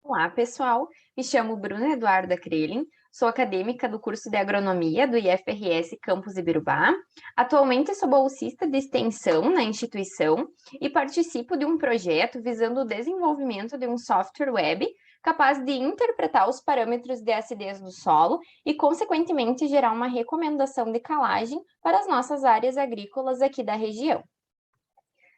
Olá, pessoal. Me chamo Bruna Eduarda Krelin, sou acadêmica do curso de Agronomia do IFRS Campus Ibirubá. Atualmente sou bolsista de extensão na instituição e participo de um projeto visando o desenvolvimento de um software web capaz de interpretar os parâmetros de acidez do solo e, consequentemente, gerar uma recomendação de calagem para as nossas áreas agrícolas aqui da região.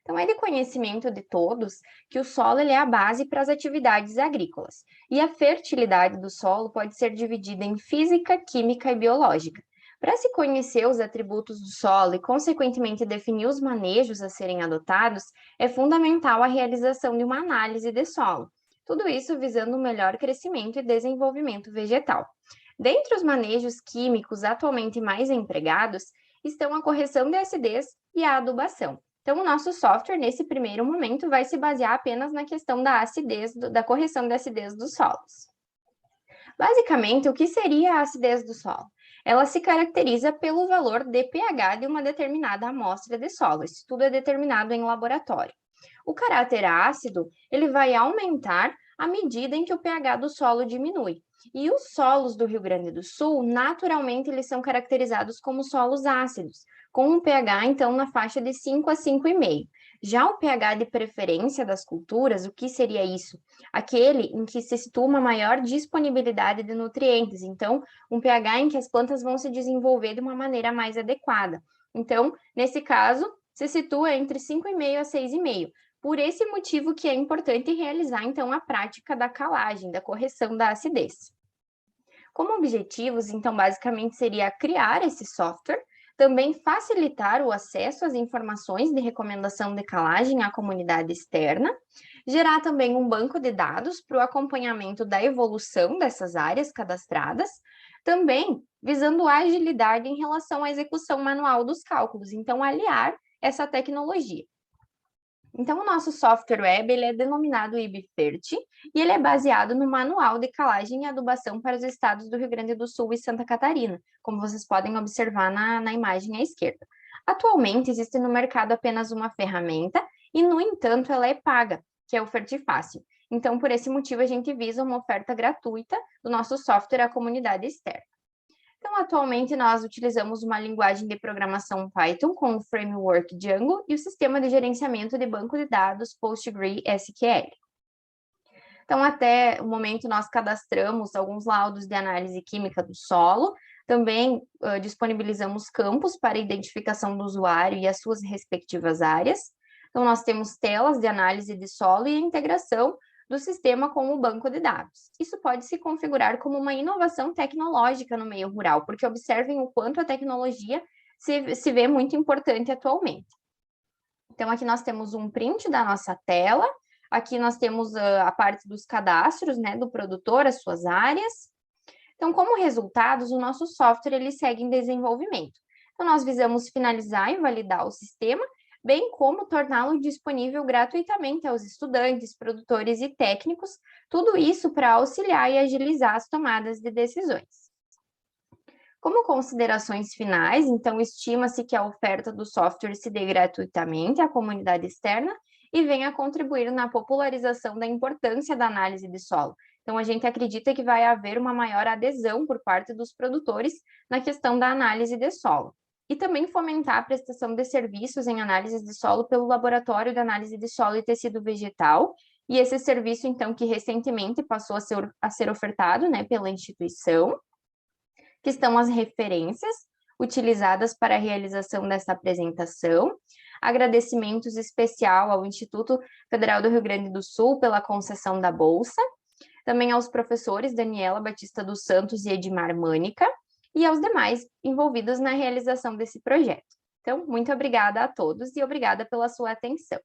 Então, é de conhecimento de todos que o solo ele é a base para as atividades agrícolas. E a fertilidade do solo pode ser dividida em física, química e biológica. Para se conhecer os atributos do solo e, consequentemente, definir os manejos a serem adotados, é fundamental a realização de uma análise de solo. Tudo isso visando o melhor crescimento e desenvolvimento vegetal. Dentre os manejos químicos atualmente mais empregados, estão a correção de acidez e a adubação. Então, o nosso software, nesse primeiro momento, vai se basear apenas na questão da acidez, da correção da acidez dos solos. Basicamente, o que seria a acidez do solo? Ela se caracteriza pelo valor de pH de uma determinada amostra de solo. Isso tudo é determinado em laboratório. O caráter ácido, ele vai aumentar à medida em que o pH do solo diminui. E os solos do Rio Grande do Sul, naturalmente, eles são caracterizados como solos ácidos, com um pH, então, na faixa de 5 a 5,5. Já o pH de preferência das culturas, o que seria isso? Aquele em que se situa uma maior disponibilidade de nutrientes, então, um pH em que as plantas vão se desenvolver de uma maneira mais adequada. Então, nesse caso, se situa entre 5,5 a 6,5. Por esse motivo que é importante realizar, então, a prática da calagem, da correção da acidez. Como objetivos, então, basicamente seria criar esse software, também facilitar o acesso às informações de recomendação de calagem à comunidade externa, gerar também um banco de dados para o acompanhamento da evolução dessas áreas cadastradas, também visando a agilidade em relação à execução manual dos cálculos, então aliar essa tecnologia. Então, o nosso software web ele é denominado IBFERT e ele é baseado no Manual de Calagem e Adubação para os estados do Rio Grande do Sul e Santa Catarina, como vocês podem observar na imagem à esquerda. Atualmente, existe no mercado apenas uma ferramenta e, no entanto, ela é paga, que é o Fertifácil. Então, por esse motivo, a gente visa uma oferta gratuita do nosso software à comunidade externa. Então, atualmente, nós utilizamos uma linguagem de programação Python com o framework Django e o sistema de gerenciamento de banco de dados PostgreSQL. Então, até o momento, nós cadastramos alguns laudos de análise química do solo, também disponibilizamos campos para identificação do usuário e as suas respectivas áreas. Então, nós temos telas de análise de solo e a integração do sistema com o banco de dados. Isso pode se configurar como uma inovação tecnológica no meio rural, porque observem o quanto a tecnologia se vê muito importante atualmente. Então, aqui nós temos um print da nossa tela, aqui nós temos a parte dos cadastros, né, do produtor, as suas áreas. Então, como resultados, o nosso software ele segue em desenvolvimento. Então, nós visamos finalizar e validar o sistema, bem como torná-lo disponível gratuitamente aos estudantes, produtores e técnicos, tudo isso para auxiliar e agilizar as tomadas de decisões. Como considerações finais, então, estima-se que a oferta do software se dê gratuitamente à comunidade externa e venha contribuir na popularização da importância da análise de solo. Então, a gente acredita que vai haver uma maior adesão por parte dos produtores na questão da análise de solo. E também fomentar a prestação de serviços em análise de solo pelo Laboratório de Análise de Solo e Tecido Vegetal, e esse serviço, então, que recentemente passou a ser ofertado, né, pela instituição, que estão as referências utilizadas para a realização dessa apresentação. Agradecimentos especial ao Instituto Federal do Rio Grande do Sul pela concessão da bolsa, também aos professores Daniela Batista dos Santos e Edmar Mânica, e aos demais envolvidos na realização desse projeto. Então, muito obrigada a todos e obrigada pela sua atenção.